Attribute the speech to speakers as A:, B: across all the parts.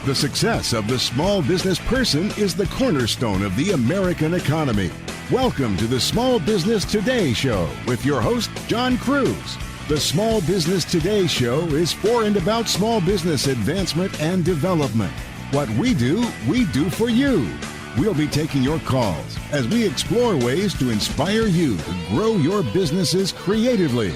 A: The success of the small business person is the cornerstone of the American economy. Welcome to the Small Business Today Show with your host, John Cruz. The Small Business Today Show is for and about small business advancement and development. What we do for you. We'll be taking your calls as we explore ways to inspire you to grow your businesses creatively.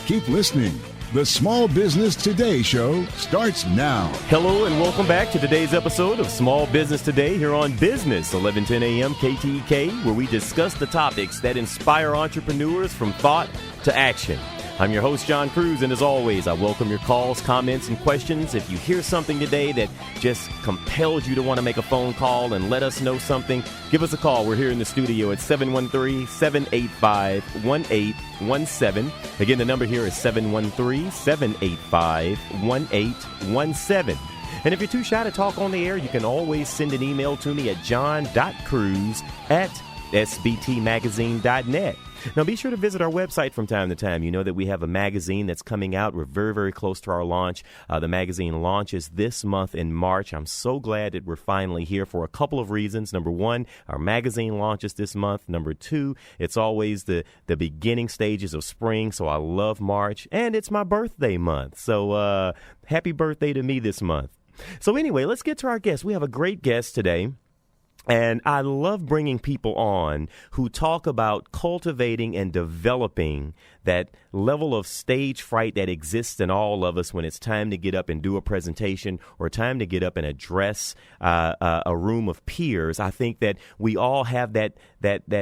A: Keep listening. The Small Business Today Show starts now.
B: Hello and welcome back to today's episode of Small Business Today here on Business 1110 AM KTEK, where we discuss the topics that inspire entrepreneurs from thought to action. I'm your host, John Cruz, and as always, I welcome your calls, comments, and questions. If you hear something today that just compels you to want to make a phone call and let us know something, give us a call. We're here in the studio at 713-785-1817. Again, the number here is 713-785-1817. And if you're too shy to talk on the air, you can always send an email to me at john.cruz@sbtmagazine.net. Now, be sure to visit our website from time to time. You know that we have a magazine that's coming out. We're very, very close to our launch. The magazine launches this month in March. I'm so glad that we're finally here for a couple of reasons. Number one, our magazine launches this month. Number two, it's always the beginning stages of spring, so I love March. And it's my birthday month, so happy birthday to me this month. So anyway, let's get to our guest. We have a great guest today. And I love bringing people on who talk about cultivating and developing that level of stage fright that exists in all of us when it's time to get up and do a presentation or time to get up and address a room of peers. I think that we all have that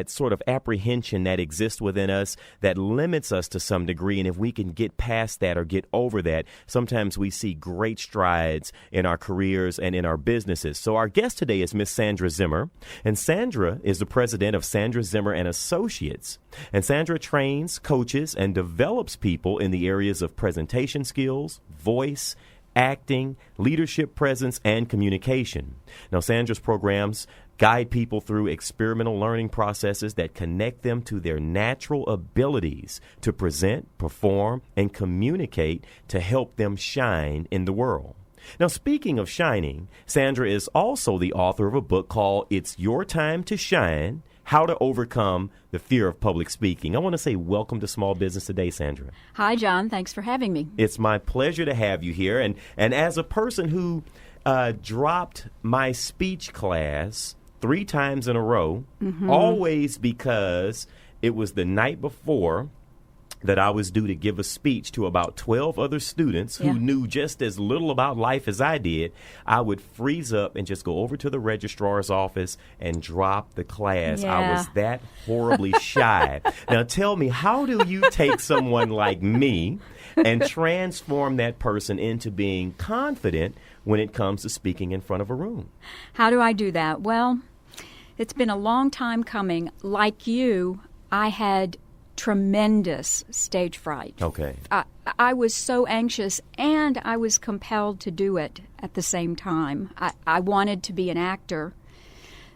B: sort of apprehension that exists within us that limits us to some degree. And if we can get past that or get over that, sometimes we see great strides in our careers and in our businesses. So our guest today is Miss Sandra Zimmer. And Sandra is the president of Sandra Zimmer and Associates. And Sandra trains, coaches, and develops people in the areas of presentation skills, voice, acting, leadership presence, and communication. Now, Sandra's programs guide people through experimental learning processes that connect them to their natural abilities to present, perform, and communicate to help them shine in the world. Now, speaking of shining, Sandra is also the author of a book called It's Your Time to Shine, How to Overcome the Fear of Public Speaking. I want to say welcome to Small Business Today, Sandra.
C: Hi, John. Thanks for having me.
B: It's my pleasure to have you here. And as a person who dropped my speech class 3 times in a row, always because it was the night before that I was due to give a speech to about 12 other students who knew just as little about life as I did, I would freeze up and just go over to the registrar's office and drop the class.
C: Yeah.
B: I was that horribly shy. Now tell me, how do you take someone like me and transform that person into being confident when it comes to speaking in front of a room?
C: How do I do that? Well, it's been a long time coming. Like you, I had tremendous stage fright.
B: Okay.
C: I was so anxious, and I was compelled to do it at the same time. I wanted to be an actor,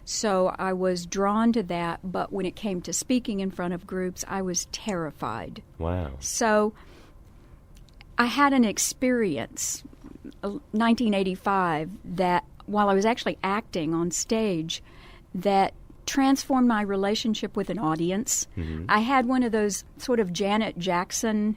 C: so I was drawn to that, but when it came to speaking in front of groups, I was terrified.
B: Wow.
C: So I had an experience, 1985, that while I was actually acting on stage, that transformed my relationship with an audience. I had one of those sort of Janet Jackson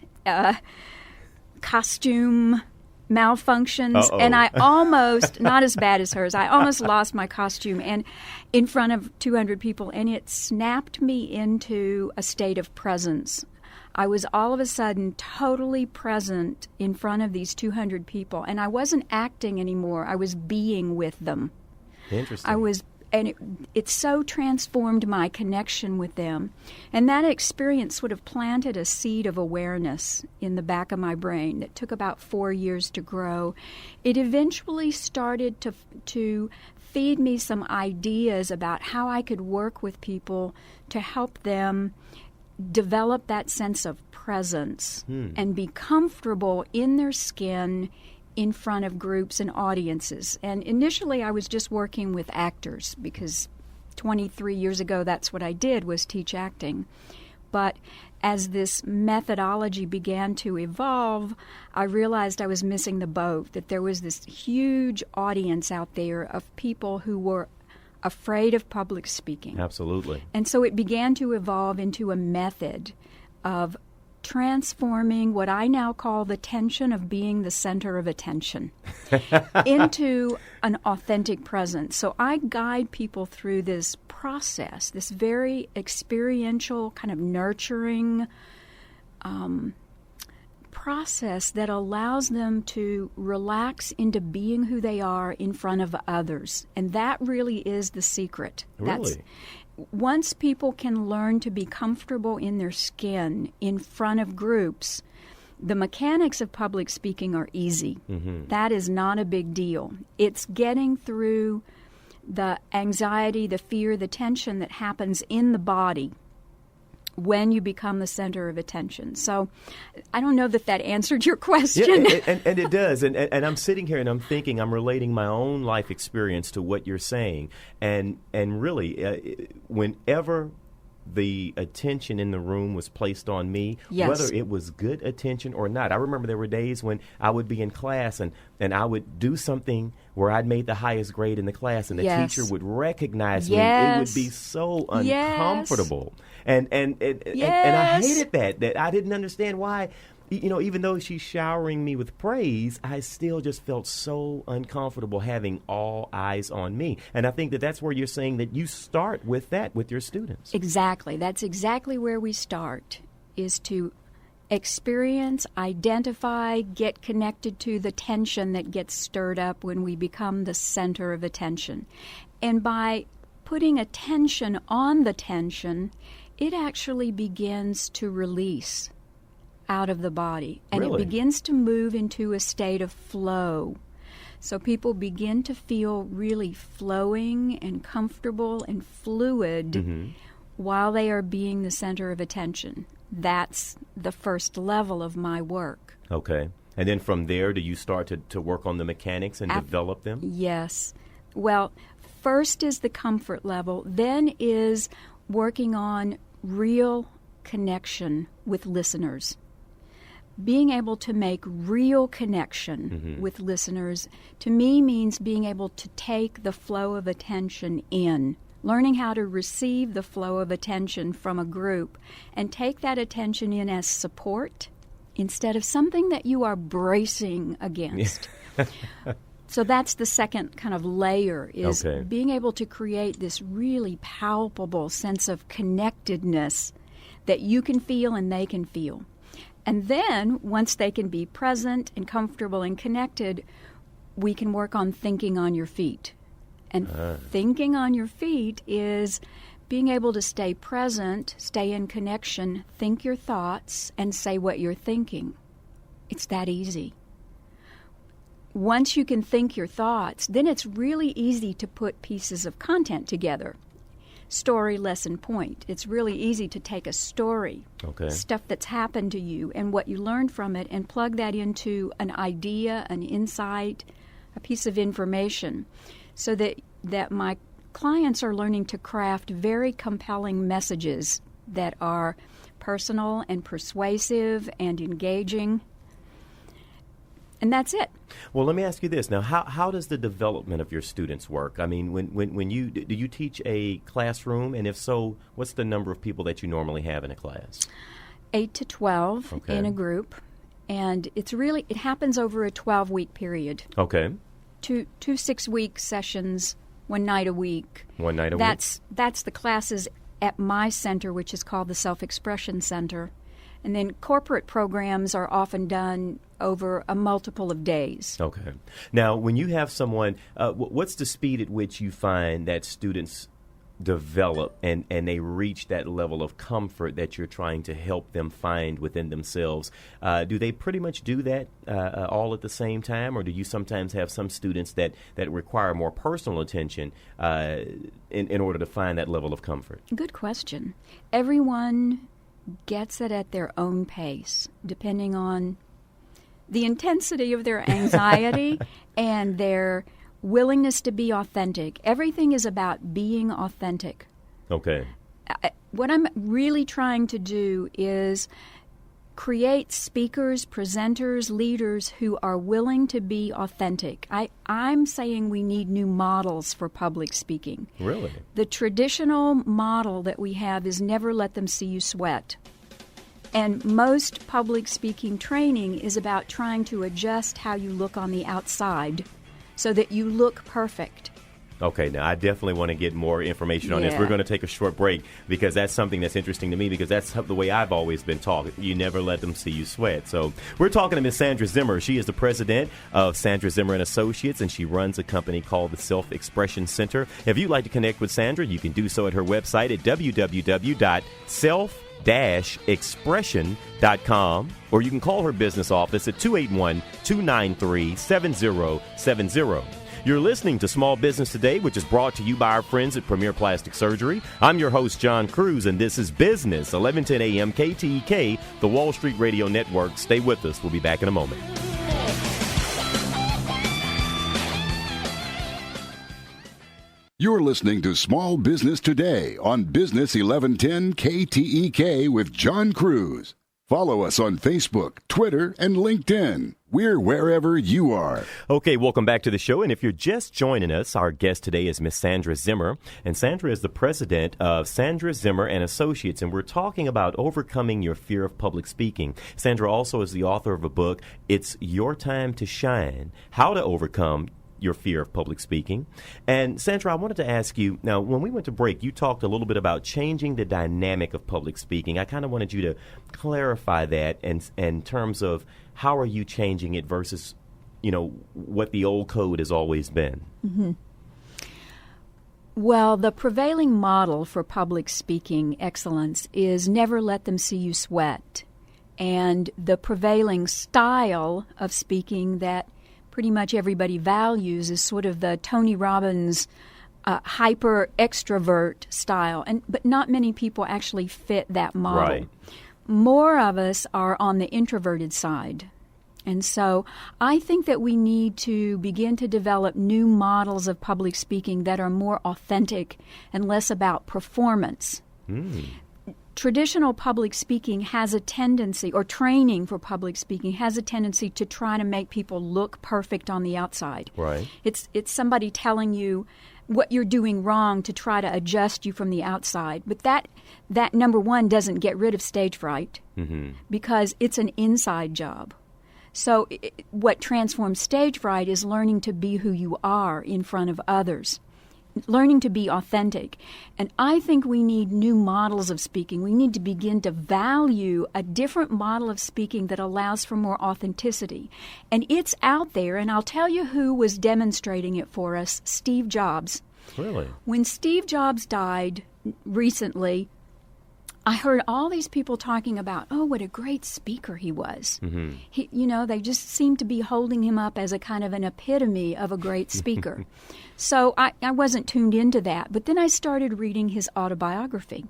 C: costume malfunctions, and I almost, not as bad as hers, I almost lost my costume and in front of 200 people, and it snapped me into a state of presence. I was all of a sudden totally present in front of these 200 people, and I wasn't acting anymore. I was being with them.
B: Interesting.
C: And it so transformed my connection with them. And that experience sort of planted a seed of awareness in the back of my brain that took about 4 years to grow. It eventually started to feed me some ideas about how I could work with people to help them develop that sense of presence and be comfortable in their skin in front of groups and audiences. And initially I was just working with actors because 23 years ago that's what I did, was teach acting. But as this methodology began to evolve, I realized I was missing the boat, that there was this huge audience out there of people who were afraid of public speaking.
B: Absolutely.
C: And so it began to evolve into a method of transforming what I now call the tension of being the center of attention into an authentic presence. So I guide people through this process, this very experiential, kind of nurturing process that allows them to relax into being who they are in front of others. And that really is the secret.
B: Really?
C: Once people can learn to be comfortable in their skin in front of groups, the mechanics of public speaking are easy.
B: Mm-hmm.
C: That is not a big deal. It's getting through the anxiety, the fear, the tension that happens in the body when you become the center of attention. So I don't know that answered your question.
B: Yeah, and it does. And I'm sitting here and I'm thinking, I'm relating my own life experience to what you're saying. And really, whenever the attention in the room was placed on me,
C: yes,
B: whether it was good attention or not. I remember there were days when I would be in class and I would do something where I'd made the highest grade in the class and the
C: yes,
B: teacher would recognize
C: yes,
B: me. It would be so uncomfortable.
C: Yes.
B: And I hated that I didn't understand why. You know, even though she's showering me with praise, I still just felt so uncomfortable having all eyes on me. And I think that's where you're saying that you start with that with your students.
C: Exactly. That's exactly where we start, is to experience, identify, get connected to the tension that gets stirred up when we become the center of attention. And by putting attention on the tension, it actually begins to release out of the body, and
B: Really?
C: It begins to move into a state of flow. So people begin to feel really flowing and comfortable and fluid
B: Mm-hmm.
C: while they are being the center of attention. That's the first level of my work.
B: Okay. And then from there, do you start to work on the mechanics and develop them?
C: Yes. Well, first is the comfort level, then is working on real connection with listeners. Being able to make real connection
B: Mm-hmm.
C: with listeners, to me, means being able to take the flow of attention in, learning how to receive the flow of attention from a group and take that attention in as support instead of something that you are bracing against. So that's the second kind of layer, is
B: Okay.
C: being able to create this really palpable sense of connectedness that you can feel and they can feel. And then, once they can be present and comfortable and connected, we can work on thinking on your feet. And thinking on your feet is being able to stay present, stay in connection, think your thoughts, and say what you're thinking. It's that easy. Once you can think your thoughts, then it's really easy to put pieces of content together. Story, lesson, point. It's really easy to take a story,
B: Okay.
C: stuff that's happened to you and what you learned from it, and plug that into an idea, an insight, a piece of information, so that my clients are learning to craft very compelling messages that are personal and persuasive and engaging. And that's it.
B: Well, let me ask you this. Now, how does the development of your students work? I mean, when do you teach a classroom? And if so, what's the number of people that you normally have in a class?
C: 8 to 12
B: Okay.
C: in a group. And it happens over a 12-week period.
B: Okay.
C: Two 6-week sessions, one night a week.
B: One night a week?
C: That's the classes at my center, which is called the Self-Expression Center. And then corporate programs are often done over a multiple of days.
B: Okay. Now, when you have someone, what's the speed at which you find that students develop and they reach that level of comfort that you're trying to help them find within themselves? Do they pretty much do that all at the same time, or do you sometimes have some students that require more personal attention in order to find that level of comfort?
C: Good question. Everyone gets it at their own pace, depending on the intensity of their anxiety and their willingness to be authentic. Everything is about being authentic.
B: Okay.
C: what I'm really trying to do is create speakers, presenters, leaders who are willing to be authentic. I'm saying we need new models for public speaking.
B: Really?
C: The traditional model that we have is never let them see you sweat. And most public speaking training is about trying to adjust how you look on the outside so that you look perfect.
B: Okay, now I definitely want to get more information on this.
C: Yeah.
B: We're going to take a short break because that's something that's interesting to me because that's the way I've always been taught. You never let them see you sweat. So we're talking to Miss Sandra Zimmer. She is the president of Sandra Zimmer & Associates, and she runs a company called the Self-Expression Center. If you'd like to connect with Sandra, you can do so at her website at www.self-expression.com, or you can call her business office at 281-293-7070. You're listening to Small Business Today, which is brought to you by our friends at Premier Plastic Surgery. I'm your host, John Cruz, and this is Business, 1110 a.m. KTEK, the Wall Street Radio Network. Stay with us. We'll be back in a moment.
A: You're listening to Small Business Today on Business 1110 KTEK with John Cruz. Follow us on Facebook, Twitter, and LinkedIn. We're wherever you are.
B: Okay, welcome back to the show. And if you're just joining us, our guest today is Miss Sandra Zimmer. And Sandra is the president of Sandra Zimmer & Associates. And we're talking about overcoming your fear of public speaking. Sandra also is the author of a book, It's Your Time to Shine, How to Overcome Your Fear of Public Speaking. And Sandra, I wanted to ask you, now, when we went to break, you talked a little bit about changing the dynamic of public speaking. I kind of wanted you to clarify that in terms of how are you changing it versus, what the old code has always been.
C: Mm-hmm. Well, the prevailing model for public speaking excellence is never let them see you sweat. And the prevailing style of speaking that pretty much everybody values is sort of the Tony Robbins hyper extrovert style, but not many people actually fit that model.
B: Right.
C: More of us are on the introverted side. And so I think that we need to begin to develop new models of public speaking that are more authentic and less about performance. Traditional public speaking has a tendency, or training for public speaking has a tendency to try to make people look perfect on the outside.
B: Right.
C: It's somebody telling you what you're doing wrong to try to adjust you from the outside. But that number one doesn't get rid of stage fright because it's an inside job. So what transforms stage fright is learning to be who you are in front of others. Learning to be authentic. And I think we need new models of speaking. We need to begin to value a different model of speaking that allows for more authenticity. And it's out there, and I'll tell you who was demonstrating it for us, Steve Jobs.
B: Really?
C: When Steve Jobs died recently, I heard all these people talking about, oh, what a great speaker he was. He, they just seemed to be holding him up as a kind of an epitome of a great speaker. So I wasn't tuned into that. But then I started reading his autobiography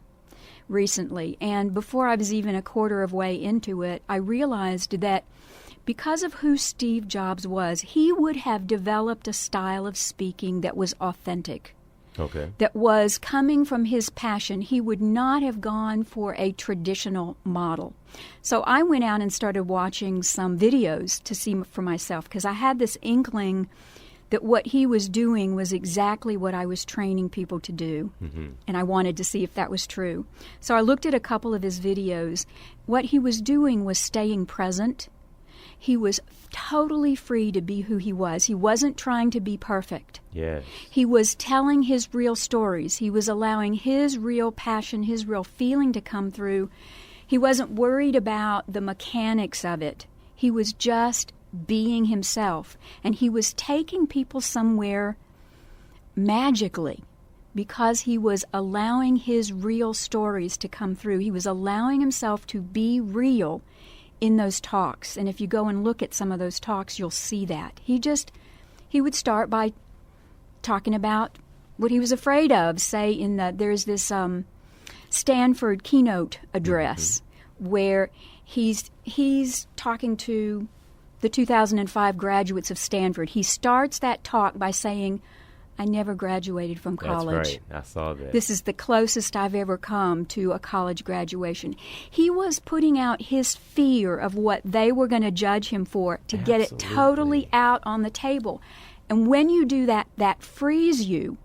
C: recently. And before I was even a quarter of way into it, I realized that because of who Steve Jobs was, he would have developed a style of speaking that was authentic.
B: Okay.
C: That was coming from his passion. He would not have gone for a traditional model. So I went out and started watching some videos to see for myself because I had this inkling that what he was doing was exactly what I was training people to do. And I wanted to see if that was true. So I looked at a couple of his videos. What he was doing was staying present. He was totally free to be who he was. He wasn't trying to be perfect.
B: Yes.
C: He was telling his real stories. He was allowing his real passion, his real feeling to come through. He wasn't worried about the mechanics of it. He was just being himself. And he was taking people somewhere magically because he was allowing his real stories to come through. He was allowing himself to be real in those talks. And if you go and look at some of those talks, you'll see that. He would start by talking about what he was afraid of. Say there's this Stanford keynote address where he's talking to the 2005 graduates of Stanford. He starts that talk by saying, I never graduated from college.
B: That's right. I saw that.
C: This is the closest I've ever come to a college graduation. He was putting out his fear of what they were going to judge him for to get it totally out on the table. And when you do that, that frees you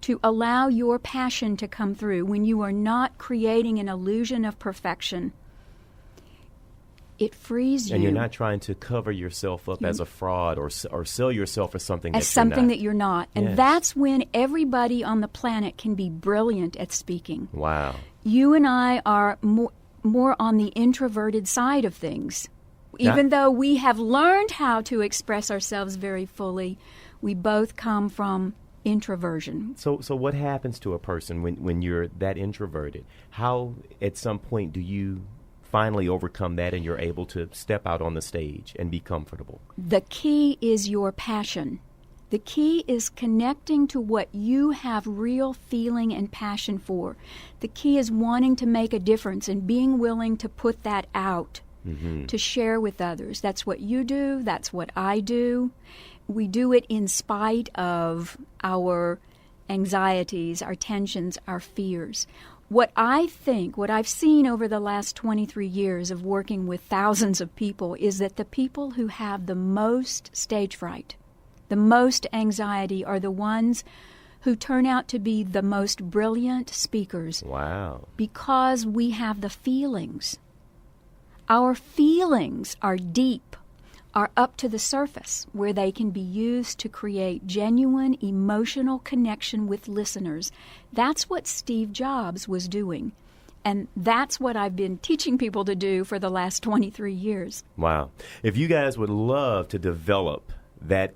C: to allow your passion to come through. When you are not creating an illusion of perfection, it frees you.
B: And you're not trying to cover yourself up as a fraud or sell yourself as something
C: that you're not. And that's when everybody on the planet can be brilliant at speaking.
B: Wow.
C: You and I are more on the introverted side of things. Even though we have learned how to express ourselves very fully, we both come from introversion.
B: So what happens to a person when you're that introverted? How, at some point, do you finally overcome that and you're able to step out on the stage and be comfortable?
C: The key is your passion. The key is connecting to what you have real feeling and passion for. The key is wanting to make a difference and being willing to put that out, to share with others. That's what you do. That's what I do. We do it in spite of our anxieties, our tensions, our fears. What I've seen over the last 23 years of working with thousands of people is that the people who have the most stage fright, the most anxiety, are the ones who turn out to be the most brilliant speakers.
B: Wow. Because
C: we have the feelings. Our feelings are deep, are up to the surface, where they can be used to create genuine emotional connection with listeners. That's what Steve Jobs was doing. And that's what I've been teaching people to do for the last 23 years.
B: Wow. If you guys would love to develop that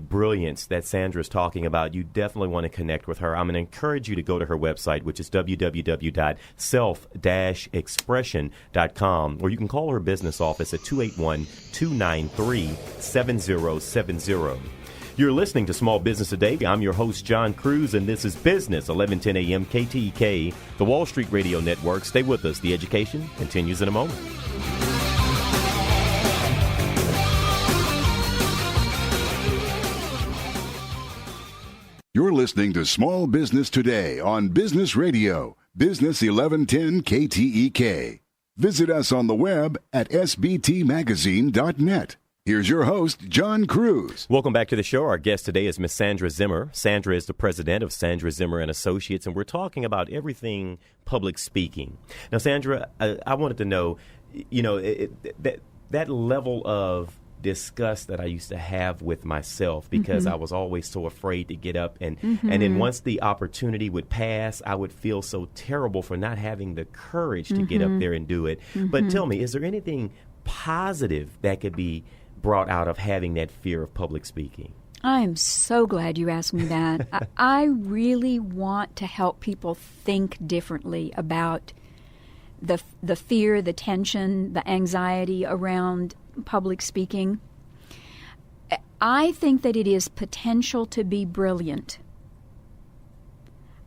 B: brilliance that Sandra's talking about, you definitely want to connect with her. I'm going to encourage you to go to her website, which is www.self-expression.com, or you can call her business office at 281-293-7070. You're listening to Small Business Today. I'm your host, John Cruz, and this is Business, 1110 a.m. KTEK, the Wall Street Radio Network. Stay with us. The education continues in a moment.
A: You're listening to Small Business Today on Business Radio, Business 1110 KTEK. Visit us on the web at sbtmagazine.net. Here's your host, John Cruz.
B: Welcome back to the show. Our guest today is Miss Sandra Zimmer. Sandra is the president of Sandra Zimmer and Associates, and we're talking about everything public speaking. Now, Sandra, I wanted to know, that level of disgust that I used to have with myself because I was always so afraid to get up, and then once the opportunity would pass, I would feel so terrible for not having the courage to get up there and do it. But tell me, is there anything positive that could be brought out of having that fear of public speaking?
C: I'm so glad you asked me that. I really want to help people think differently about the fear, the tension, the anxiety around public speaking. I think that it is potential to be brilliant.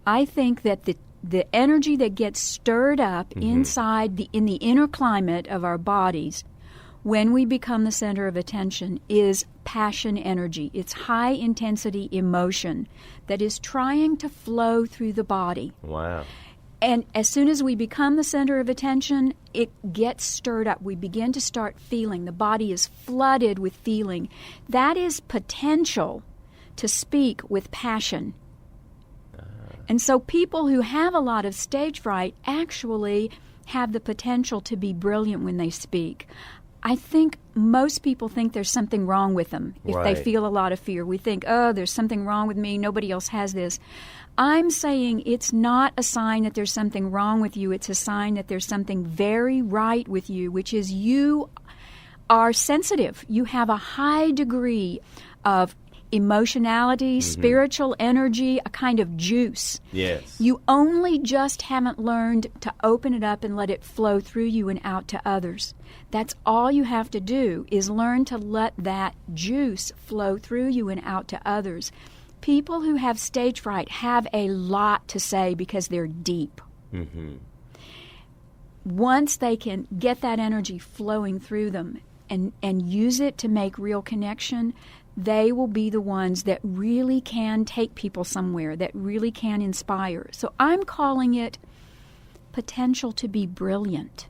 C: I think that the energy that gets stirred up inside in the inner climate of our bodies when we become the center of attention is passion energy. It's high intensity emotion that is trying to flow through the body.
B: Wow.
C: And as soon as we become the center of attention, it gets stirred up. We begin to start feeling. The body is flooded with feeling. That is potential to speak with passion. And so people who have a lot of stage fright actually have the potential to be brilliant when they speak. I think most people think there's something wrong with them if they feel a lot of fear. We think, oh, there's something wrong with me. Nobody else has this. I'm saying it's not a sign that there's something wrong with you. It's a sign that there's something very right with you, which is you are sensitive. You have a high degree of emotionality, spiritual energy, a kind of juice.
B: Yes.
C: You only just haven't learned to open it up and let it flow through you and out to others. That's all you have to do, is learn to let that juice flow through you and out to others. People who have stage fright have a lot to say because they're deep. Once they can get that energy flowing through them and use it to make real connection, they will be the ones that really can take people somewhere, that really can inspire. So I'm calling it potential to be brilliant.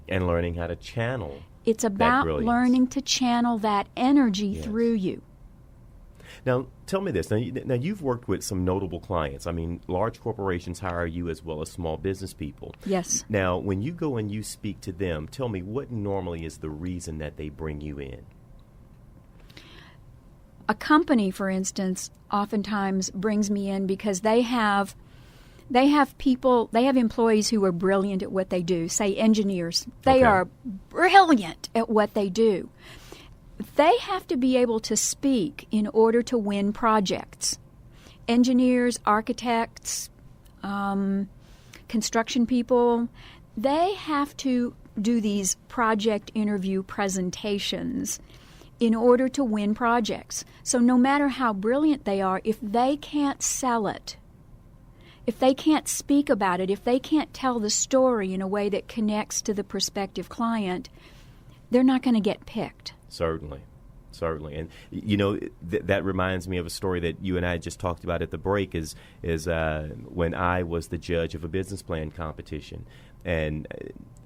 B: And learning how to channel.
C: It's about learning to channel that energy through you.
B: Now, tell me this. Now, you've worked with some notable clients. I mean, large corporations hire you as well as small business people.
C: Yes.
B: Now, when you go and you speak to them, tell me what normally is the reason that they bring you in?
C: A company, for instance, oftentimes brings me in because they have employees who are brilliant at what they do, say engineers. They are brilliant at what they do. They have to be able to speak in order to win projects. Engineers, architects, construction people, they have to do these project interview presentations in order to win projects. So no matter how brilliant they are, if they can't sell it, if they can't speak about it, if they can't tell the story in a way that connects to the prospective client, they're not going to get picked.
B: Certainly. And, you know, that reminds me of a story that you and I just talked about at the break is when I was the judge of a business plan competition. And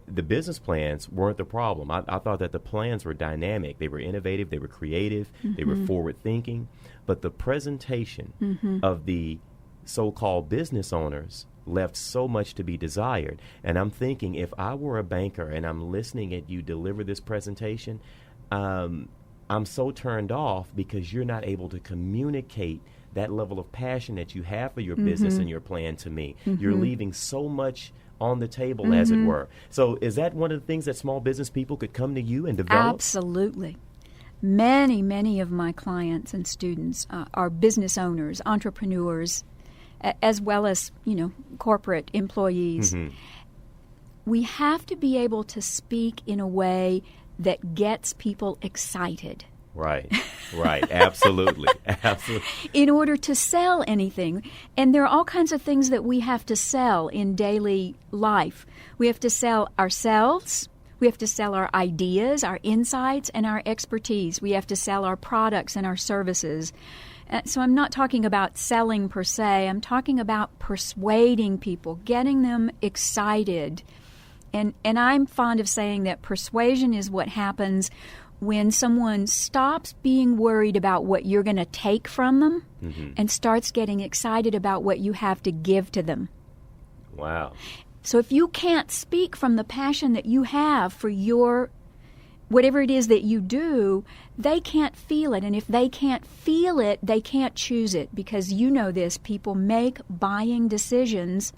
B: the business plans weren't the problem. I thought that the plans were dynamic. They were innovative. They were creative. They were forward-thinking. But the presentation of the so-called business owners left so much to be desired. And I'm thinking, if I were a banker and I'm listening at you deliver this presentation, I'm so turned off because you're not able to communicate that level of passion that you have for your business and your plan to me. You're leaving so much on the table, as it were. So is that one of the things that small business people could come to you and develop?
C: Absolutely. Many of my clients and students are business owners, entrepreneurs, as well as, corporate employees. We have to be able to speak in a way that gets people excited.
B: Right, absolutely.
C: In order to sell anything. And there are all kinds of things that we have to sell in daily life. We have to sell ourselves. We have to sell our ideas, our insights, and our expertise. We have to sell our products and our services. So I'm not talking about selling per se. I'm talking about persuading people, getting them excited. And I'm fond of saying that persuasion is what happens when someone stops being worried about what you're going to take from them and starts getting excited about what you have to give to them.
B: Wow.
C: So if you can't speak from the passion that you have for your whatever it is that you do, they can't feel it. And if they can't feel it, they can't choose it. Because you know this, people make buying decisions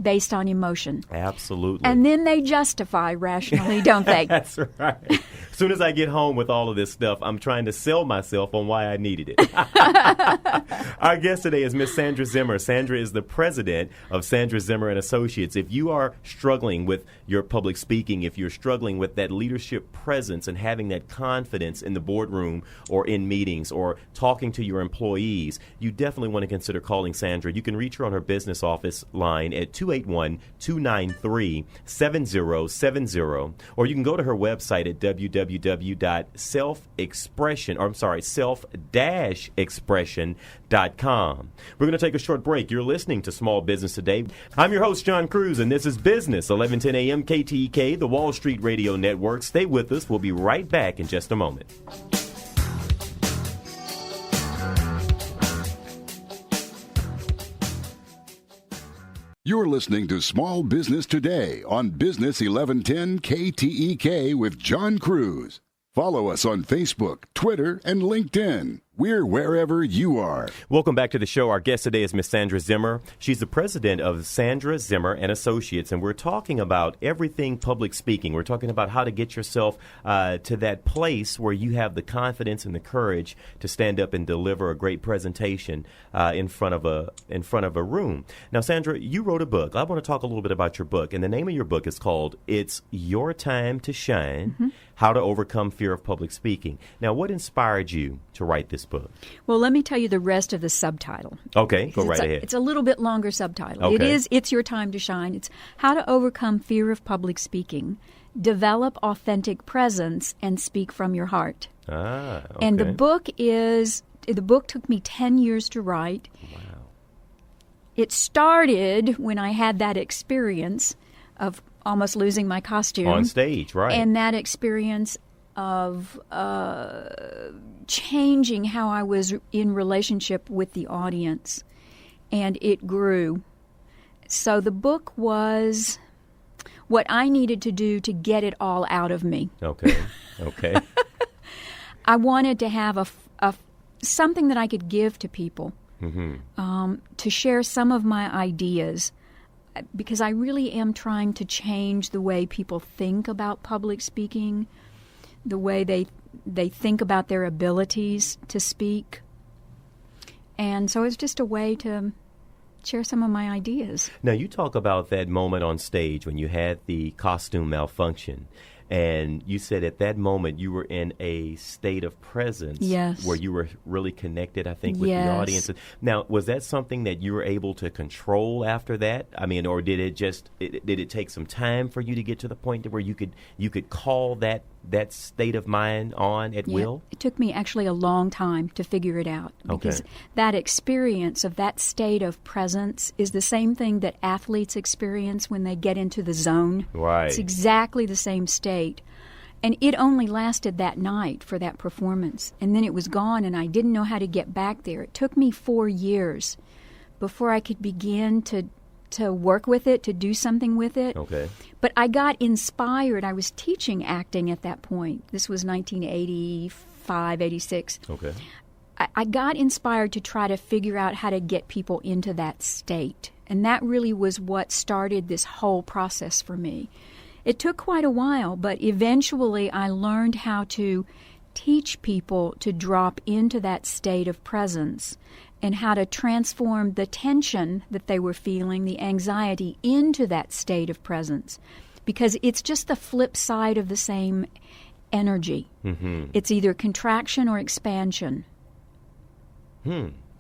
C: based on emotion.
B: Absolutely.
C: And then they justify rationally, don't they?
B: That's right. As soon as I get home with all of this stuff, I'm trying to sell myself on why I needed it. Our guest today is Miss Sandra Zimmer. Sandra is the president of Sandra Zimmer and Associates. If you are struggling with your public speaking, if you're struggling with that leadership presence and having that confidence in the boardroom or in meetings or talking to your employees, you definitely want to consider calling Sandra. You can reach her on her business office line at 281-293-7070, or you can go to her website at self-expression.com. We're going to take a short break. You're listening to Small Business Today. I'm your host, John Cruz, and this is Business, 1110 a.m. KTEK, the Wall Street Radio Network. Stay with us. We'll be right back in just a moment.
A: You're listening to Small Business Today on Business 1110 KTEK with John Cruz. Follow us on Facebook, Twitter, and LinkedIn. We're wherever you are.
B: Welcome back to the show. Our guest today is Miss Sandra Zimmer. She's the president of Sandra Zimmer and Associates, and we're talking about everything public speaking. We're talking about how to get yourself to that place where you have the confidence and the courage to stand up and deliver a great presentation in front of a room. Now, Sandra, you wrote a book. I want to talk a little bit about your book, and the name of your book is called "It's Your Time to Shine: How to Overcome Fear of Public Speaking." Now, what inspired you to write this book?
C: Well, let me tell you the rest of the subtitle.
B: Okay, go right ahead.
C: It's a little bit longer subtitle.
B: Okay.
C: It's Your Time to Shine. It's How to Overcome Fear of Public Speaking Develop Authentic Presence and Speak from Your Heart.
B: Ah, okay.
C: And the book took me 10 years to write.
B: Wow.
C: It started when I had that experience of almost losing my costume.
B: On stage, right.
C: And that experience of changing how I was in relationship with the audience. And it grew. So the book was what I needed to do to get it all out of me.
B: Okay.
C: I wanted to have something that I could give to people, to share some of my ideas, because I really am trying to change the way people think about public speaking, the way they think about their abilities to speak. And so it's just a way to share some of my ideas.
B: Now, you talk about that moment on stage when you had the costume malfunction, and you said at that moment you were in a state of presence.
C: Yes.
B: Where you were really connected, I think, with the audience. Now, was that something that you were able to control after that? I mean, or did it take some time for you to get to the point where you could call that state of mind on at will?
C: It took me actually a long time to figure it out, because that experience of that state of presence is the same thing that athletes experience when they get into the zone.
B: Right.
C: It's exactly the same state. And it only lasted that night for that performance. And then it was gone, and I didn't know how to get back there. It took me 4 years before I could begin to work with it, to do something with it.
B: Okay.
C: But I got inspired. I was teaching acting at that point. This was 1985, 86.
B: Okay.
C: I got inspired to try to figure out how to get people into that state. And that really was what started this whole process for me. It took quite a while, but eventually I learned how to teach people to drop into that state of presence and how to transform the tension that they were feeling, the anxiety, into that state of presence. Because it's just the flip side of the same energy.
B: Mm-hmm.
C: It's either contraction or expansion.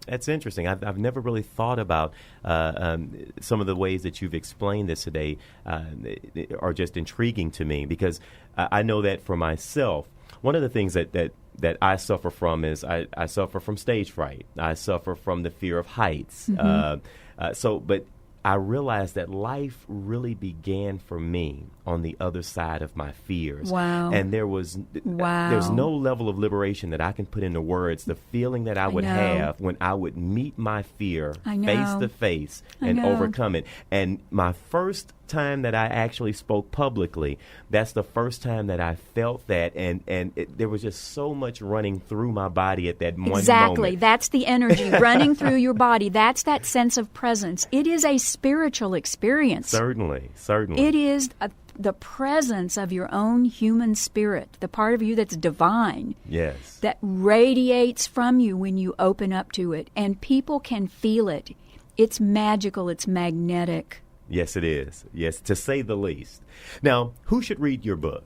B: That's interesting. I've never really thought about some of the ways that you've explained this today are just intriguing to me, because I know that for myself, one of the things that I suffer from is I suffer from stage fright. I suffer from the fear of heights. But I realized that life really began for me on the other side of my fears.
C: Wow.
B: And there's no level of liberation that I can put into words. The feeling that I would have when I would meet my fear face to face and overcome it. And my first time that I actually spoke publicly, that's the first time that I felt that, and there was just so much running through my body at that one moment.
C: Exactly. That's the energy running through your body. That's that sense of presence. It is a spiritual experience.
B: Certainly.
C: It is the presence of your own human spirit, the part of you that's divine.
B: Yes.
C: That radiates from you when you open up to it, and people can feel it. It's magical. It's magnetic.
B: Yes, it is. Yes, to say the least. Now, who should read your book?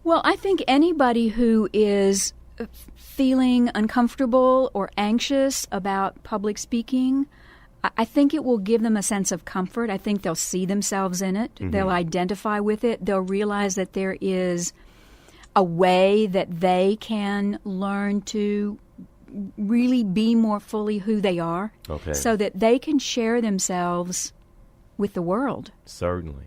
C: Well, I think anybody who is feeling uncomfortable or anxious about public speaking, I think it will give them a sense of comfort. I think they'll see themselves in it. Mm-hmm. They'll identify with it. They'll realize that there is a way that they can learn to really be more fully who they are, so that they can share themselves with the world. Certainly.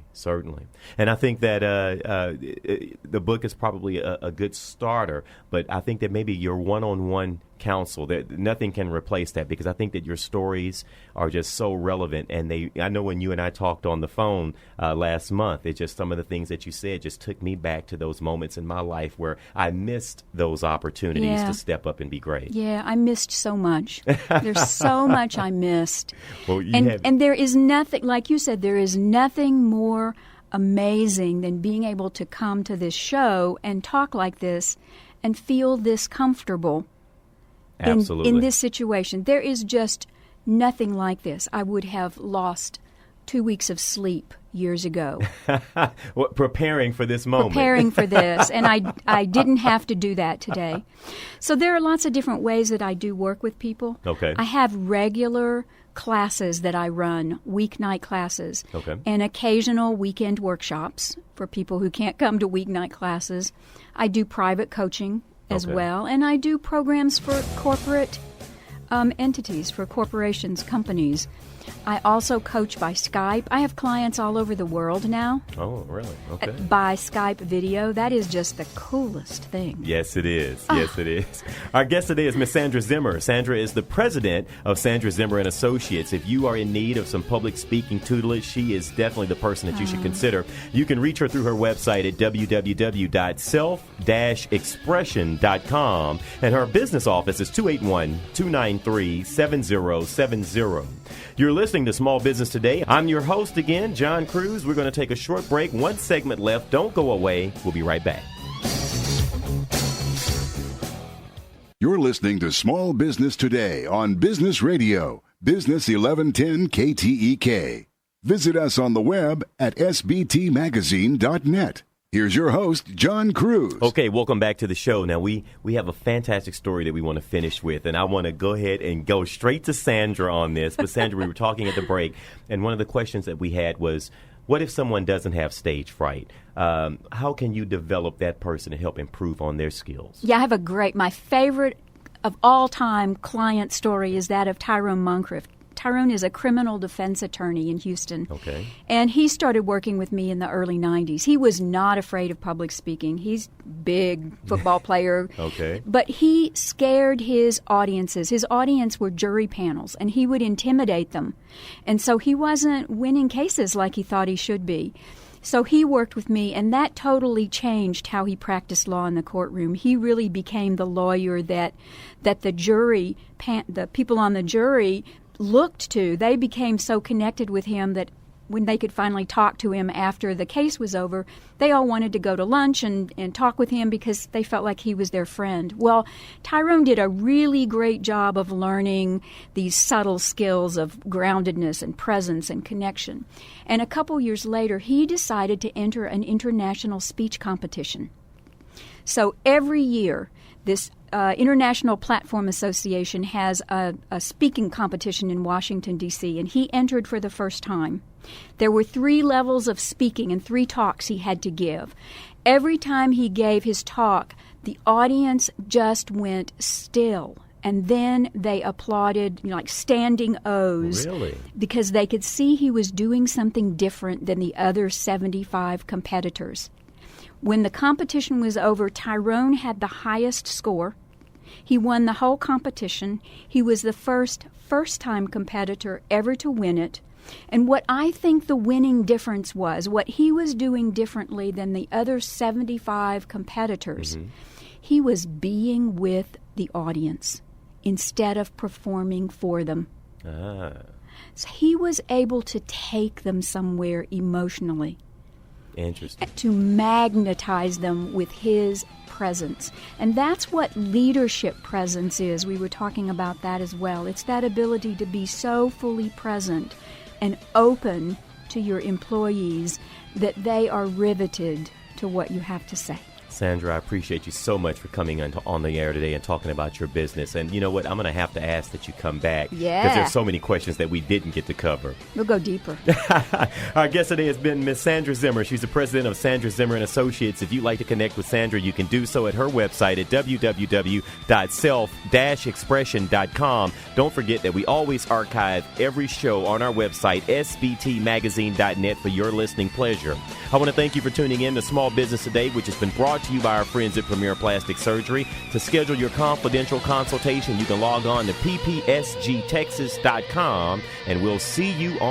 C: And I think that the book is probably a good starter, but I think that maybe your one-on-one counsel, that nothing can replace that, because I think that your stories are just so relevant. And I know when you and I talked on the phone last month, it's just some of the things that you said just took me back to those moments in my life where I missed those opportunities to step up and be great. Yeah, I missed so much. There's so much I missed. Well, and there is nothing, like you said, there is nothing more amazing than being able to come to this show and talk like this and feel this comfortable in this situation. There is just nothing like this. I would have lost 2 weeks of sleep, years ago.
B: Preparing for this moment.
C: Preparing for this, and I didn't have to do that today. So there are lots of different ways that I do work with people.
B: Okay.
C: I have regular classes that I run, weeknight classes, and occasional weekend workshops for people who can't come to weeknight classes. I do private coaching as well, and I do programs for corporate entities, for corporations, companies. I also coach by Skype. I have clients all over the world now.
B: Oh, really? Okay.
C: By Skype video. That is just the coolest thing.
B: Yes, it is. Yes, it is. Our guest today is Miss Sandra Zimmer. Sandra is the president of Sandra Zimmer and Associates. If you are in need of some public speaking tutelage, she is definitely the person that you should consider. You can reach her through her website at www.self-expression.com, and her business office is 281-293-7070. You're listening to Small Business Today. I'm your host again, John Cruz. We're going to take a short break. One segment left. Don't go away. We'll be right back.
A: You're listening to Small Business Today on Business Radio, Business 1110 KTEK. Visit us on the web at sbtmagazine.net. Here's your host, John Cruz.
B: Okay, welcome back to the show. Now, we have a fantastic story that we want to finish with, and I want to go ahead and go straight to Sandra on this. But Sandra, we were talking at the break, and one of the questions that we had was, what if someone doesn't have stage fright? How can you develop that person to help improve on their skills?
C: Yeah, I have my favorite of all time client story is that of Tyrone Moncrief. Tyrone is a criminal defense attorney in Houston.
B: Okay.
C: And he started working with me in the early 90s. He was not afraid of public speaking. He's a big football player.
B: Okay.
C: But he scared his audiences. His audience were jury panels, and he would intimidate them. And so he wasn't winning cases like he thought he should be. So he worked with me, and that totally changed how he practiced law in the courtroom. He really became the lawyer that the jury, the people on the jury looked to. They became so connected with him that when they could finally talk to him after the case was over, they all wanted to go to lunch and talk with him because they felt like he was their friend. Well, Tyrone did a really great job of learning these subtle skills of groundedness and presence and connection. And a couple years later, he decided to enter an international speech competition. So every year, this International Platform Association has a speaking competition in Washington, D.C., and he entered for the first time. There were 3 levels of speaking and 3 talks he had to give. Every time he gave his talk, the audience just went still. And then they applauded, like standing O's.
B: Really?
C: Because they could see he was doing something different than the other 75 competitors. When the competition was over, Tyrone had the highest score. He won the whole competition. He was the first-time competitor ever to win it. And what I think the winning difference was, what he was doing differently than the other 75 competitors, he was being with the audience instead of performing for them. So he was able to take them somewhere emotionally.
B: Interesting.
C: To magnetize them with his presence. And that's what leadership presence is. We were talking about that as well. It's that ability to be so fully present and open to your employees that they are riveted to what you have to say.
B: Sandra, I appreciate you so much for coming on the air today and talking about your business. And you know what? I'm going to have to ask that you come back.
C: Yeah.
B: Because there's so many questions that we didn't get to cover.
C: We'll go deeper.
B: Our guest today has been Miss Sandra Zimmer. She's the president of Sandra Zimmer and Associates. If you'd like to connect with Sandra, you can do so at her website at www.self-expression.com. Don't forget that we always archive every show on our website, sbtmagazine.net, for your listening pleasure. I want to thank you for tuning in to Small Business Today, which has been brought to you by our friends at Premier Plastic Surgery. To schedule your confidential consultation, you can log on to ppsgtexas.com, and we'll see you on